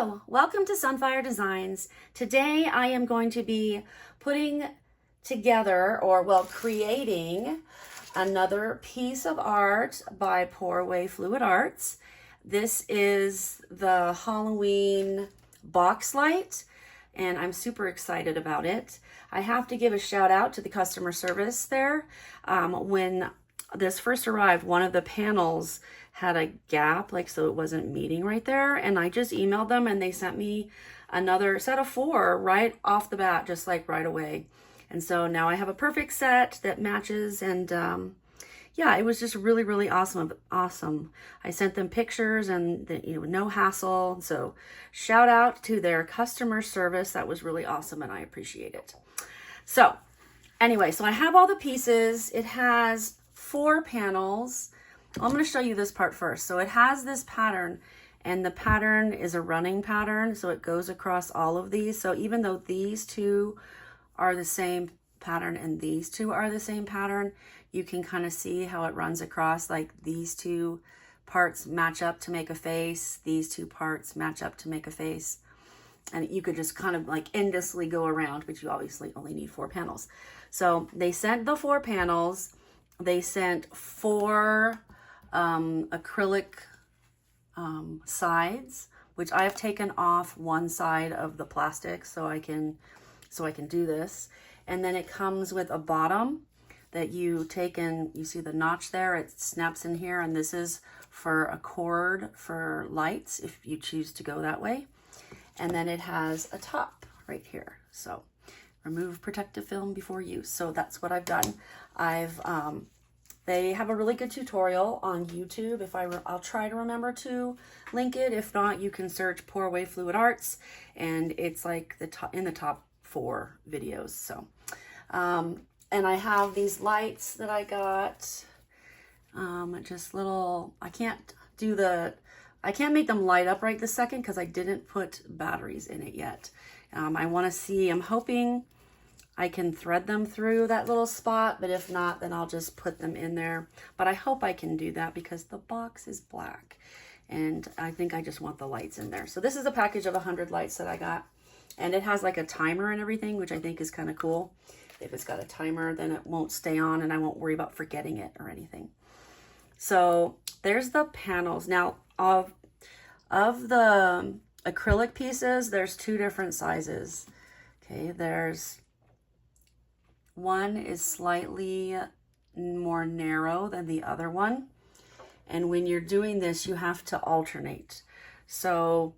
Hello, welcome to Sunfire Designs. Today I am going to be putting together, creating another piece of art by Pour Away Fluid Arts. This is the Halloween box light, and I'm super excited about it. I have to give a shout out to the customer service there. When this first arrived, one of the panels had a gap, so it wasn't meeting right there, and I just emailed them and they sent me another set of 4 right off the bat, just right away. And so now I have a perfect set that matches, and yeah, it was just really awesome. I sent them pictures and no hassle. So shout out to their customer service. That was really awesome and I appreciate it. So anyway, so I have all the pieces. It has 4 panels. I'm going to show you this part first. So it has this pattern, and the pattern is a running pattern, so it goes across all of these. So even though these 2 are the same pattern and these 2 are the same pattern, you can kind of see how it runs across. These 2 parts match up to make a face, these 2 parts match up to make a face, and you could just kind of endlessly go around, but you obviously only need 4 panels. So they sent the 4 panels. They sent 4 acrylic sides, which I have taken off one side of the plastic so I can do this. And then it comes with a bottom that you take, and you see the notch there, it snaps in here, and this is for a cord for lights if you choose to go that way. And then it has a top right here. So remove protective film before use. So that's what I've done. They have a really good tutorial on YouTube. I'll try to remember to link it. If not, you can search Pour Away Fluid Arts, and it's in the top 4 videos. So, and I have these lights that I got. Just little. I can't make them light up right this second because I didn't put batteries in it yet. I want to see. I'm hoping I can thread them through that little spot, but if not, then I'll just put them in there. But I hope I can do that because the box is black, and I think I just want the lights in there. So this is a package of 100 lights that I got, and it has a timer and everything, which I think is kind of cool. If it's got a timer, then it won't stay on and I won't worry about forgetting it or anything. So there's the panels. Now of the acrylic pieces, there's 2 different sizes. Okay, one is slightly more narrow than the other one. And when you're doing this, you have to alternate. So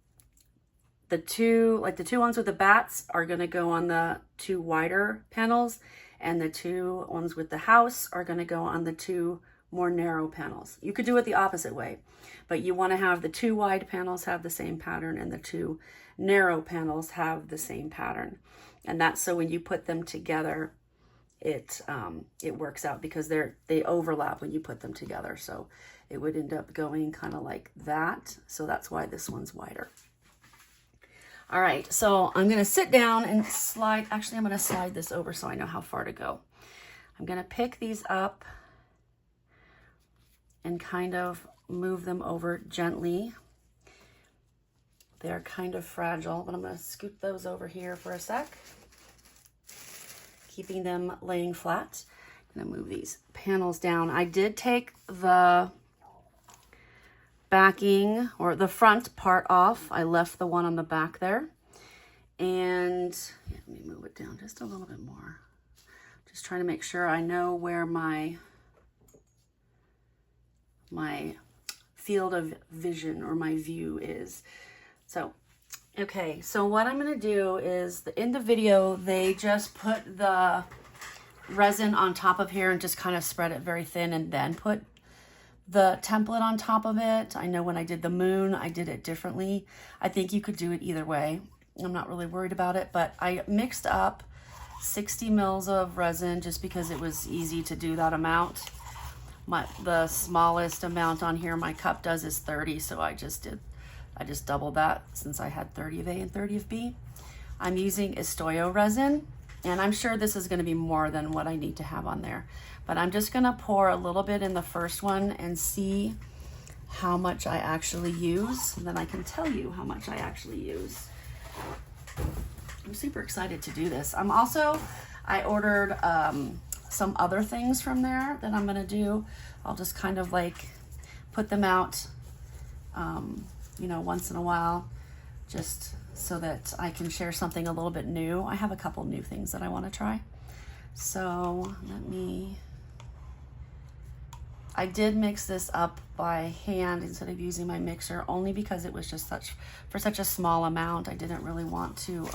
the 2 ones with the bats are going to go on the 2 wider panels, and the 2 ones with the house are going to go on the 2 more narrow panels. You could do it the opposite way, but you want to have the 2 wide panels have the same pattern and the 2 narrow panels have the same pattern. And that's so when you put them together, it works out because they overlap when you put them together. So it would end up going kind of like that. So that's why this one's wider. All right, so I'm gonna sit down and slide. Actually, I'm gonna slide this over so I know how far to go. I'm gonna pick these up and kind of move them over gently. They're kind of fragile, but I'm gonna scoop those over here for a sec, keeping them laying flat. I'm gonna move these panels down. I did take the backing or the front part off. I left the one on the back there. And let me move it down just a little bit more. Just trying to make sure I know where my field of vision or my view is. So, okay, so what I'm gonna do is, in the video, they just put the resin on top of here and just kind of spread it very thin and then put the template on top of it. I know when I did the moon, I did it differently. I think you could do it either way. I'm not really worried about it, but I mixed up 60 mils of resin just because it was easy to do that amount. The smallest amount on here my cup does is 30, so I just doubled that since I had 30 of A and 30 of B. I'm using Estoyo resin, and I'm sure this is going to be more than what I need to have on there, but I'm just going to pour a little bit in the first one and see how much I actually use, and then I can tell you how much I actually use. I'm super excited to do this. I ordered some other things from there that I'm gonna do. I'll just kind of like put them out, you know, once in a while, just so that I can share something a little bit new. I have a couple new things that I want to try. So I did mix this up by hand instead of using my mixer, only because it was just for such a small amount. I didn't really want to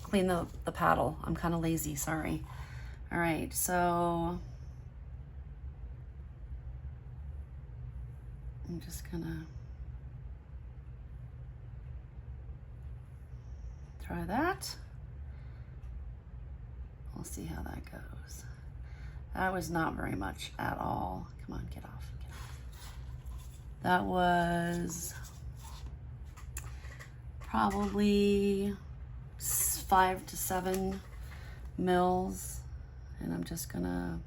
clean the paddle. I'm kind of lazy, sorry. All right, so I'm just gonna try that. We'll see how that goes. That was not very much at all. Come on, get off, get off. That was probably 5 to 7 mils, and I'm just gonna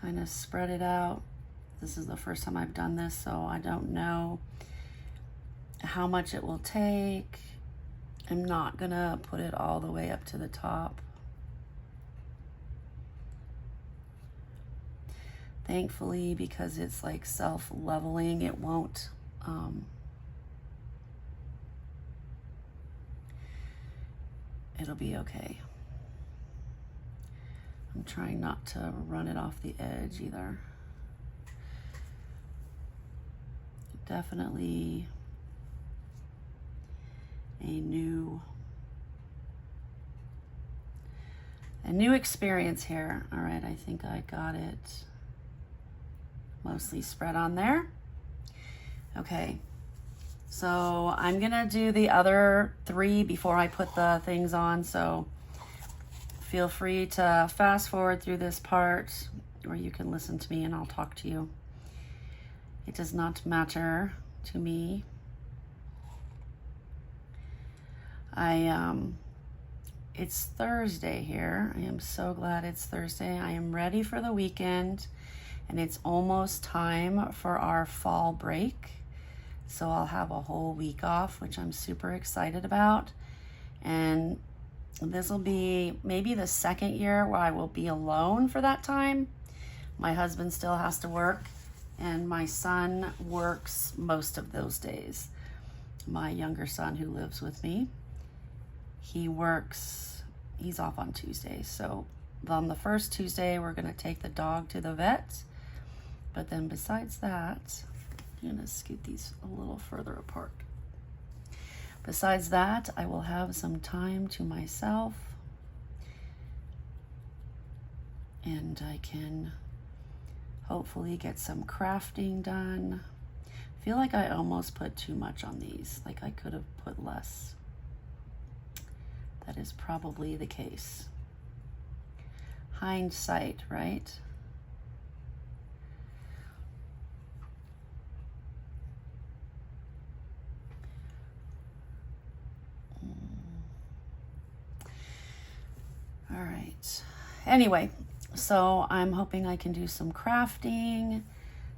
kind of spread it out. This is the first time I've done this, so I don't know how much it will take. I'm not gonna put it all the way up to the top. Thankfully, because it's like self-leveling, it won't it'll be okay. I'm trying not to run it off the edge either. Definitely a new experience here. All right, I think I got it mostly spread on there. Okay, so I'm gonna do the other 3 before I put the things on, so feel free to fast forward through this part, or you can listen to me and I'll talk to you. It does not matter to me. It's Thursday here. I am so glad it's Thursday. I am ready for the weekend, and it's almost time for our fall break. So I'll have a whole week off, which I'm super excited about. And this will be maybe the second year where I will be alone for that time. My husband still has to work, and my son works most of those days. My younger son, who lives with me, he's off on Tuesdays. So on the first Tuesday, we're gonna take the dog to the vet. But then besides that, I'm gonna scoot these a little further apart. Besides that, I will have some time to myself, and I can hopefully get some crafting done. I feel like I almost put too much on these, like I could have put less. That is probably the case. Hindsight, right? All right. Anyway, so I'm hoping I can do some crafting,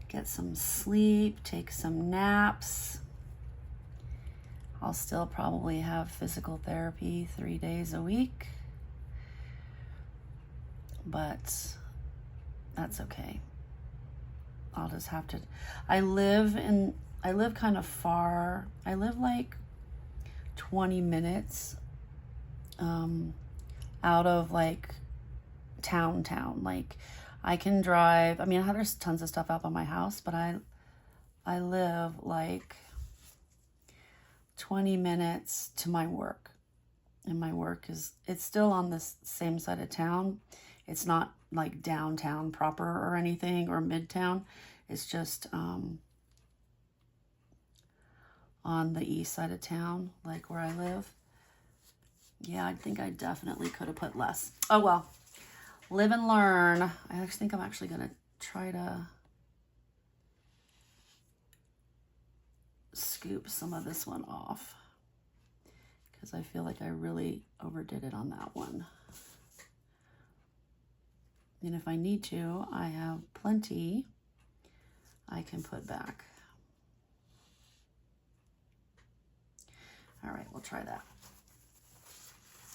get some sleep, take some naps. I'll still probably have physical therapy 3 days a week, but that's okay. I'll just have to, I live kind of far. I live like 20 minutes out of like town. Like I can drive. I mean, there's tons of stuff out by my house, but I live like 20 minutes to my work, and my work it's still on the same side of town. It's not like downtown proper or anything, or midtown. It's just on the east side of town, like where I live. Yeah, I think I definitely could have put less. Oh well, live and learn. I actually think I'm actually gonna try to scoop some of this one off, because I feel like I really overdid it on that one. And if I need to, I have plenty I can put back. All right, we'll try that.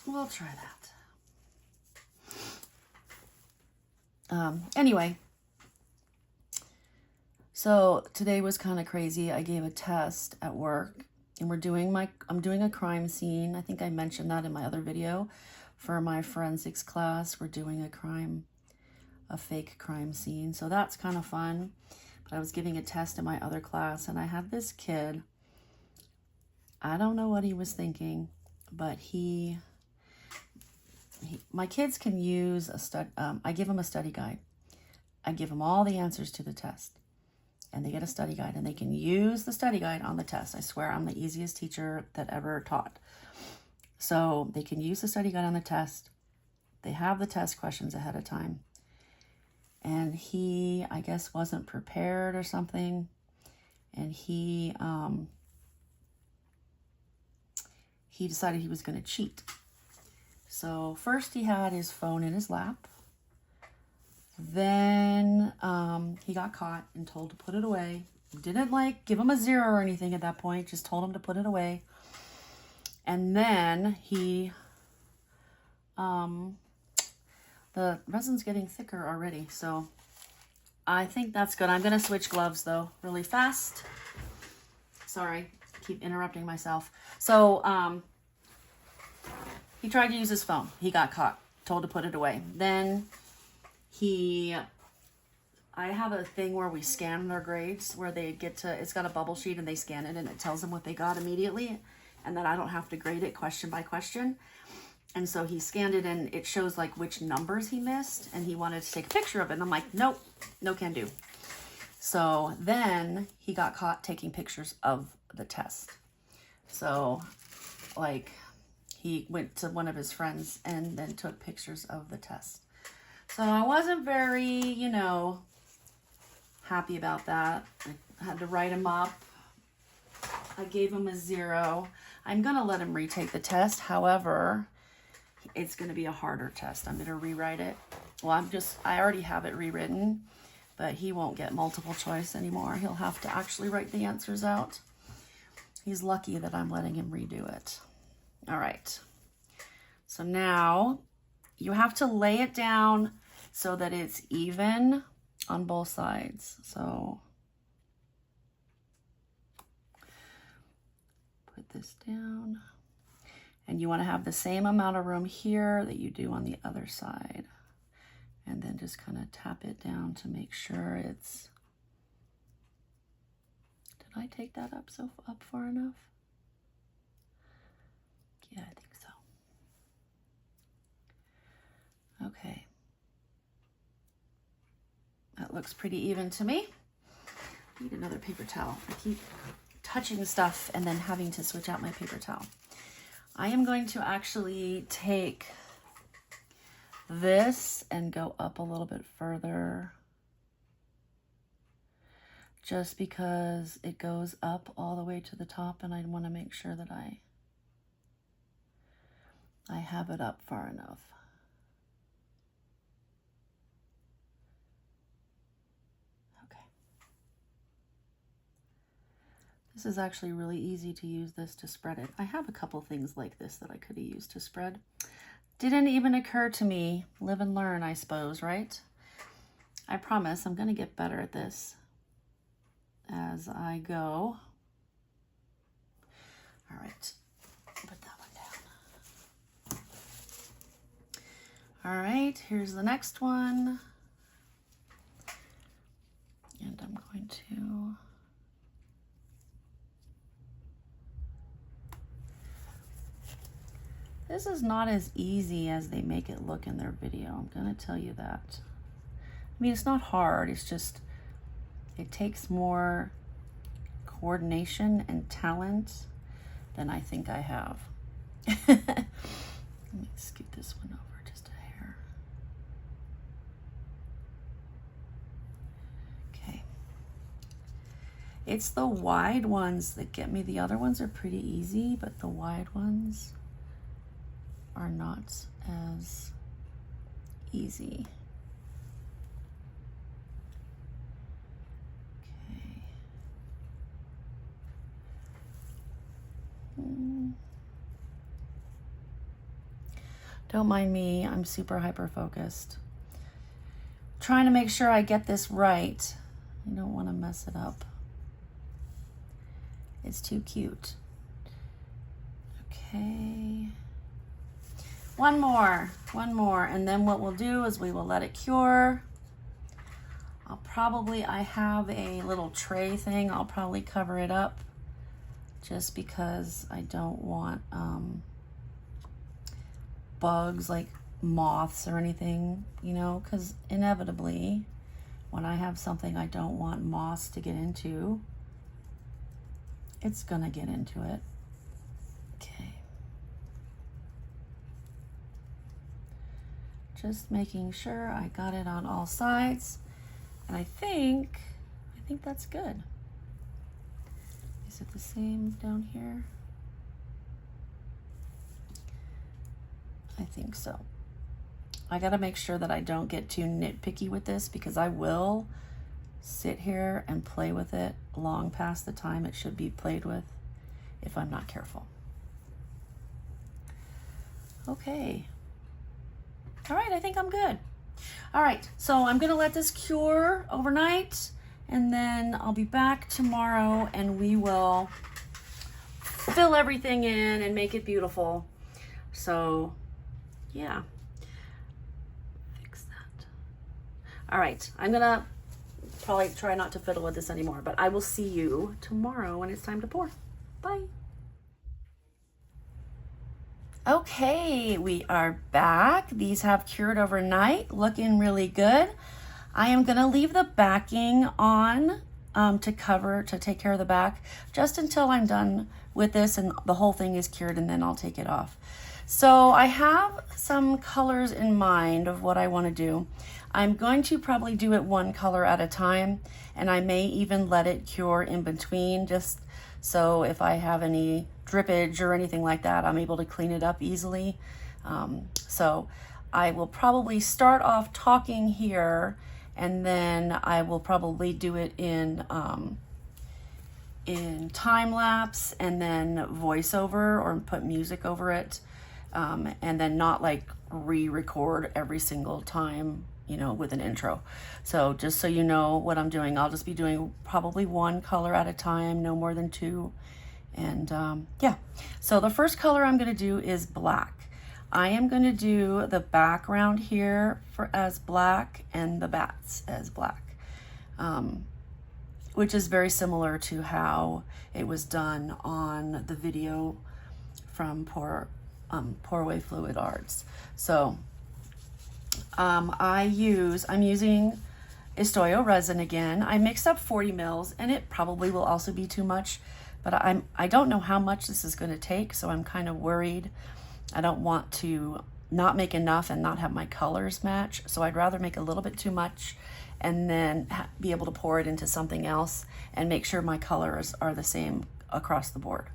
We'll try that. Anyway, so today was kind of crazy. I gave a test at work, and I'm doing a crime scene. I think I mentioned that in my other video. For my forensics class, we're doing a fake crime scene. So that's kind of fun. But I was giving a test in my other class, and I had this kid. I don't know what he was thinking, but my kids can use I give them a study guide. I give them all the answers to the test, and they get a study guide, and they can use the study guide on the test. I swear I'm the easiest teacher that ever taught. So they can use the study guide on the test. They have the test questions ahead of time. And he, I guess, wasn't prepared or something. And he decided he was going to cheat. So first he had his phone in his lap. Then he got caught and told to put it away. Didn't give him a 0 or anything at that point. Just told him to put it away. And then the resin's getting thicker already, so I think that's good. I'm gonna switch gloves though, really fast. Sorry, keep interrupting myself. So he tried to use his phone. He got caught, told to put it away. Then I have a thing where we scan their grades, where they get to, it's got a bubble sheet and they scan it and it tells them what they got immediately, and then I don't have to grade it question by question. And so he scanned it and it shows which numbers he missed, and he wanted to take a picture of it. And I'm like, nope, no can do. So then he got caught taking pictures of the test. So he went to one of his friends and then took pictures of the test. So I wasn't very, happy about that. I had to write him up. I gave him a 0. I'm going to let him retake the test. However, it's going to be a harder test. I'm going to rewrite it. Well, I already have it rewritten, but he won't get multiple choice anymore. He'll have to actually write the answers out. He's lucky that I'm letting him redo it. All right. So now you have to lay it down so that it's even on both sides. So put this down. And you want to have the same amount of room here that you do on the other side. And then just kind of tap it down to make sure it's... Did I take that up far enough? Yeah, I think so. Okay. That looks pretty even to me. I need another paper towel. I keep touching stuff and then having to switch out my paper towel. I am going to actually take this and go up a little bit further, just because it goes up all the way to the top, and I want to make sure that I have it up far enough. Okay. This is actually really easy to use this to spread it. I have a couple things like this that I could have used to spread. Didn't even occur to me. Live and learn, I suppose, right? I promise I'm going to get better at this as I go. All right, put that one down. All right, here's the next one. And I'm going to... This is not as easy as they make it look in their video. I'm going to tell you that. I mean, it's not hard. It's just, it takes more coordination and talent than I think I have. Let me scoot this one over just a hair. Okay. It's the wide ones that get me. The other ones are pretty easy, but the wide ones are not as easy. Don't mind me, I'm super hyper focused. Trying to make sure I get this right. I don't want to mess it up. It's too cute. Okay. One more, and then what we'll do is we will let it cure. I have a little tray thing. I'll probably cover it up just because I don't want bugs like moths or anything, you know, because inevitably when I have something I don't want moths to get into, it's gonna get into it. Okay. Just making sure I got it on all sides. And I think that's good. Is it the same down here? I think so. I gotta make sure that I don't get too nitpicky with this because I will sit here and play with it long past the time it should be played with if I'm not careful. Okay. All right, I think I'm good. All right, so I'm gonna let this cure overnight and then I'll be back tomorrow and we will fill everything in and make it beautiful. So yeah, fix that. All right, I'm gonna probably try not to fiddle with this anymore, but I will see you tomorrow when it's time to pour. Bye. Okay, we are back. These have cured overnight, looking really good. I am gonna leave the backing on to take care of the back just until I'm done with this and the whole thing is cured, and then I'll take it off. So I have some colors in mind of what I want to do. I'm going to probably do it one color at a time, and I may even let it cure in between, just so if I have any drippage or anything like that, I'm able to clean it up easily. So I will probably start off talking here, and then I will probably do it in time lapse and then voiceover or put music over it, and then not like re-record every single time, you know, with an intro. So just so you know what I'm doing, I'll just be doing probably one color at a time, no more than two. And yeah, so the first color I'm going to do is black. I am going to do the background here as black and the bats as black, which is very similar to how it was done on the video from Pour Away Fluid Arts. So I'm using Estoyo resin again. I mixed up 40 mils, and it probably will also be too much, but I don't know how much this is going to take, so I'm kind of worried. I don't want to not make enough and not have my colors match, so I'd rather make a little bit too much and then be able to pour it into something else and make sure my colors are the same across the board.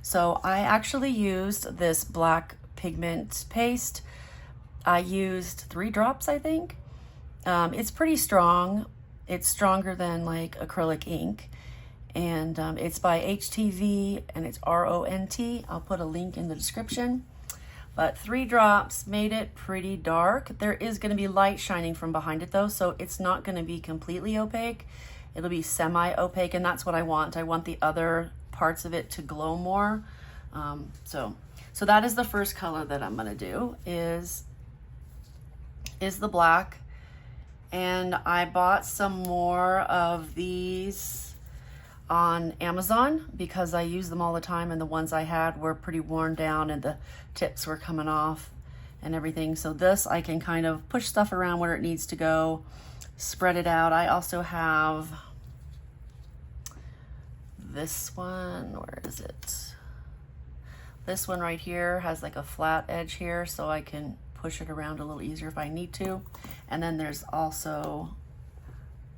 So I actually used this black pigment paste. I used 3 drops, I think. It's pretty strong. It's stronger than like acrylic ink. And it's by HTV and it's RONT. I'll put a link in the description. But 3 drops made it pretty dark. There is going to be light shining from behind it though, so it's not going to be completely opaque. It'll be semi-opaque, and that's what I want. I want the other parts of it to glow more. So that is the first color that I'm going to do is the black. And I bought some more of these on Amazon because I use them all the time, and the ones I had were pretty worn down and the tips were coming off and everything. So this, I can kind of push stuff around where it needs to go, spread it out. I also have this one. Where is it? This one right here has like a flat edge here, so I can push it around a little easier if I need to. And then there's also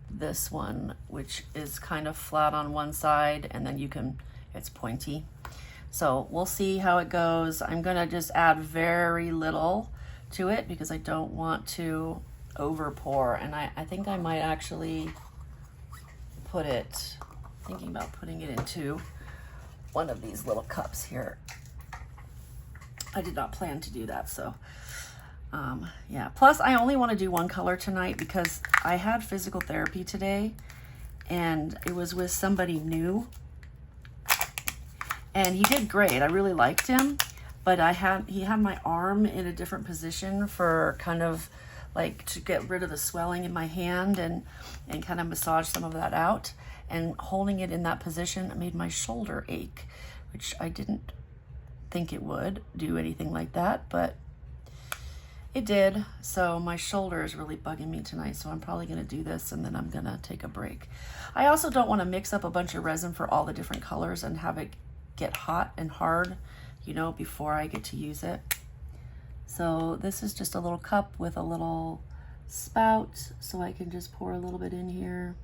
this one, which is kind of flat on one side, and then it's pointy. So we'll see how it goes. I'm gonna just add very little to it because I don't want to over pour. And I think I might actually thinking about putting it into one of these little cups here. I did not plan to do that, so yeah. Plus, I only want to do one color tonight because I had physical therapy today, and it was with somebody new, and he did great. I really liked him, but he had my arm in a different position for kind of like to get rid of the swelling in my hand and kind of massage some of that out. And holding it in that position made my shoulder ache, which I didn't think it would do anything like that, but it did. So my shoulder is really bugging me tonight, so I'm probably going to do this and then I'm going to take a break. I also don't want to mix up a bunch of resin for all the different colors and have it get hot and hard, you know, before I get to use it. So this is just a little cup with a little spout, so I can just pour a little bit in here.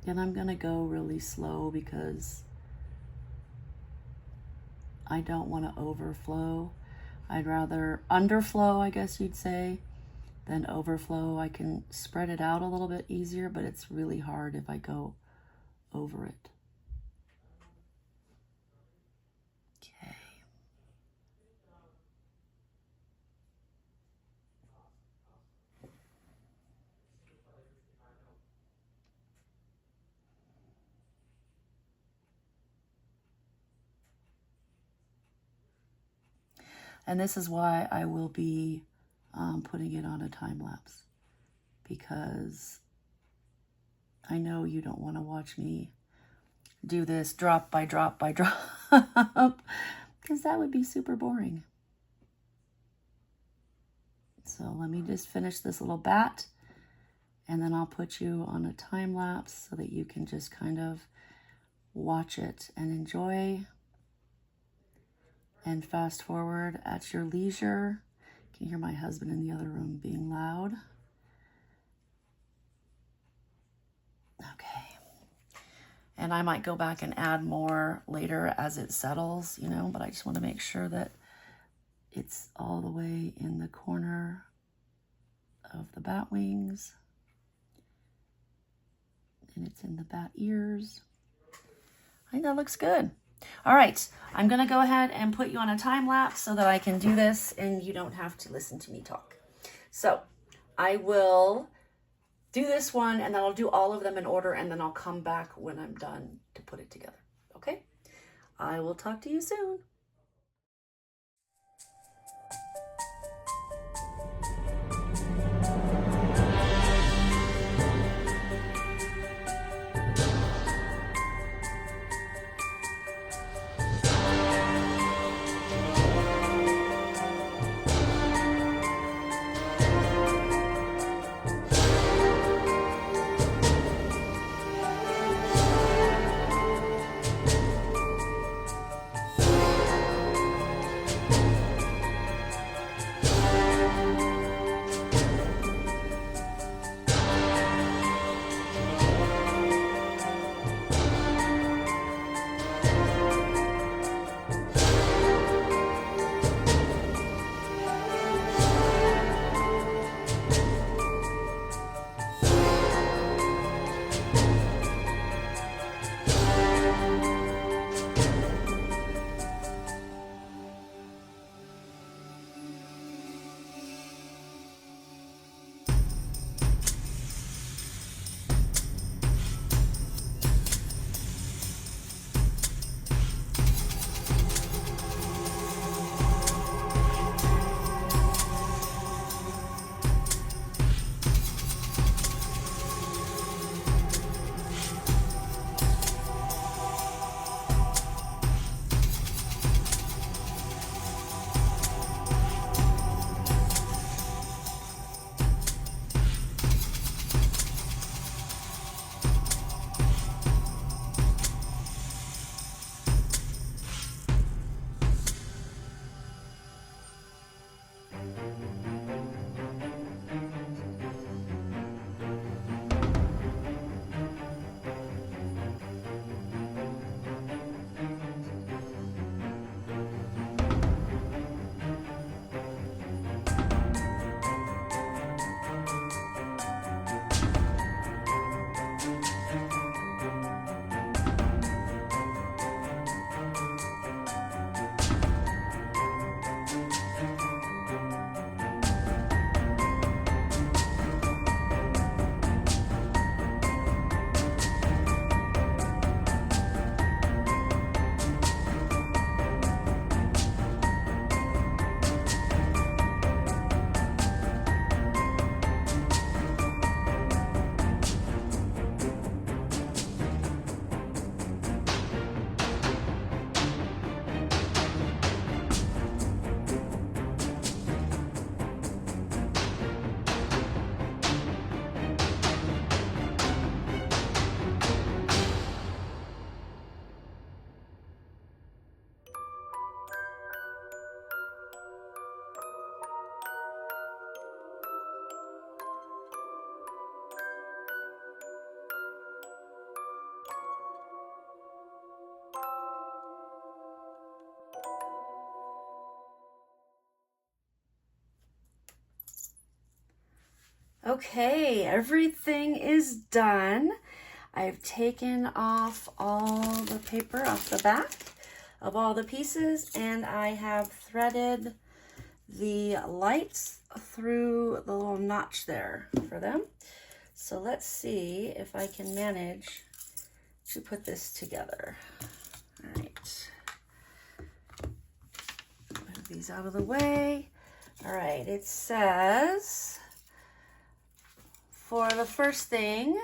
And I'm going to go really slow because I don't want to overflow. I'd rather underflow, I guess you'd say, than overflow. I can spread it out a little bit easier, but it's really hard if I go over it. Okay. And this is why I will be putting it on a time lapse, because I know you don't want to watch me do this drop by drop by drop, because that would be super boring. So let me just finish this little bat, and then I'll put you on a time lapse so that you can just kind of watch it and enjoy and fast forward at your leisure. You can hear my husband in the other room being loud. Okay. And I might go back and add more later as it settles, you know, but I just want to make sure that it's all the way in the corner of the bat wings. And it's in the bat ears. I think that looks good. All right, I'm going to go ahead and put you on a time lapse so that I can do this and you don't have to listen to me talk. So I will do this one and then I'll do all of them in order, and then I'll come back when I'm done to put it together. Okay? I will talk to you soon. Okay, everything is done. I've taken off all the paper off the back of all the pieces, and I have threaded the lights through the little notch there for them. So let's see if I can manage to put this together. All right. Move these out of the way. All right, it says for the first thing,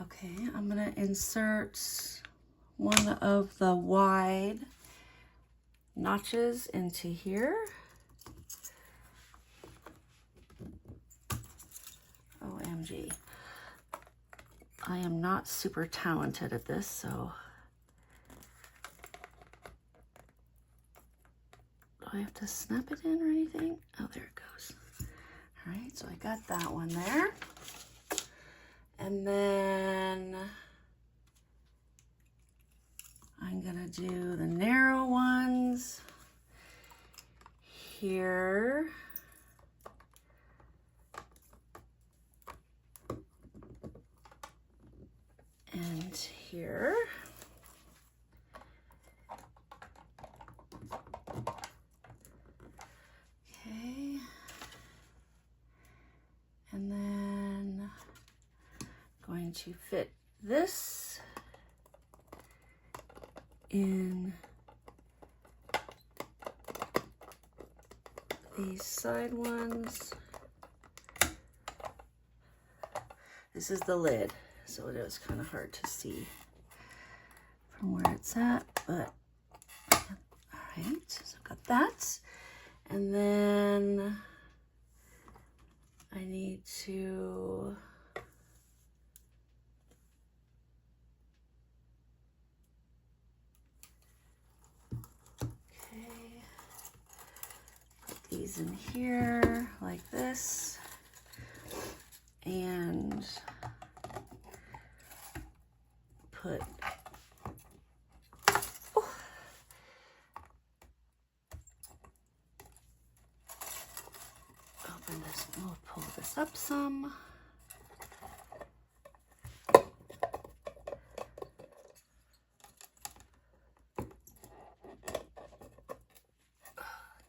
okay, I'm gonna insert one of the wide notches into here. OMG. I am not super talented at this, so do I have to snap it in or anything? Oh, there it goes. All right, so I got that one there. And then I'm gonna do the narrow ones here. And here. Okay. And then going to fit this in these side ones. This is the lid, so it is kind of hard to see from where it's at, but all right, so I've got that. And then I need to put these in here like this, and put open this, we'll pull this up some.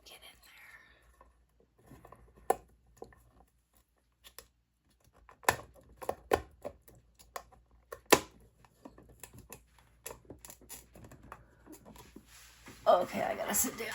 Get in there. Okay, I gotta sit down.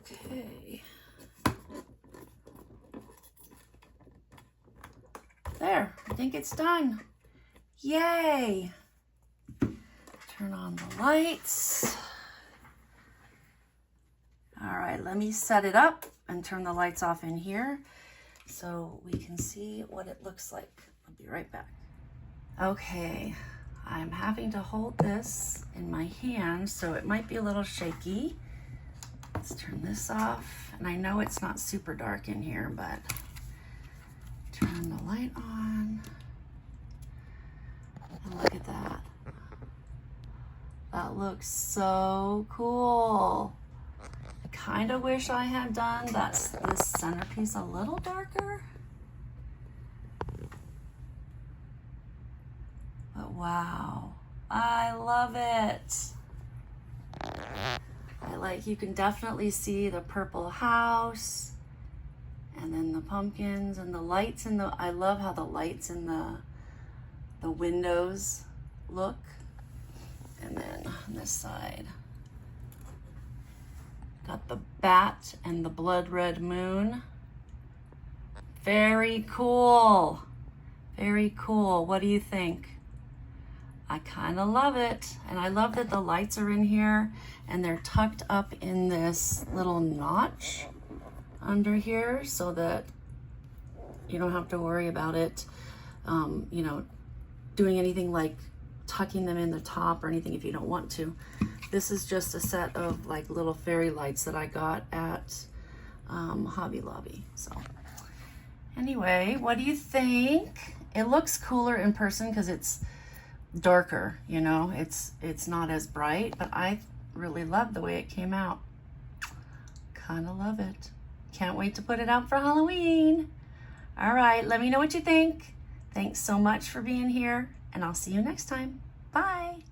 Okay. There, I think it's done. Yay! Turn on the lights. All right, let me set it up and turn the lights off in here so we can see what it looks like. I'll be right back. Okay, I'm having to hold this in my hand, so it might be a little shaky. Let's turn this off. And I know it's not super dark in here, but turn the light on. And look at that. That looks so cool. I kind of wish I had done this centerpiece a little darker. But wow, I love it. You can definitely see the purple house and then the pumpkins and the lights in the, I love how the lights in the windows look. And then on this side, got the bat and the blood red moon. Very cool. Very cool. What do you think? I kind of love it. And I love that the lights are in here and they're tucked up in this little notch under here so that you don't have to worry about it, you know, doing anything like tucking them in the top or anything if you don't want to. This is just a set of like little fairy lights that I got at Hobby Lobby. So anyway, what do you think? It looks cooler in person because it's darker, you know, it's not as bright, but I really love the way it came out. Kind of love it. Can't wait to put it out for Halloween. All right, let me know what you think. Thanks so much for being here, and I'll see you next time. Bye.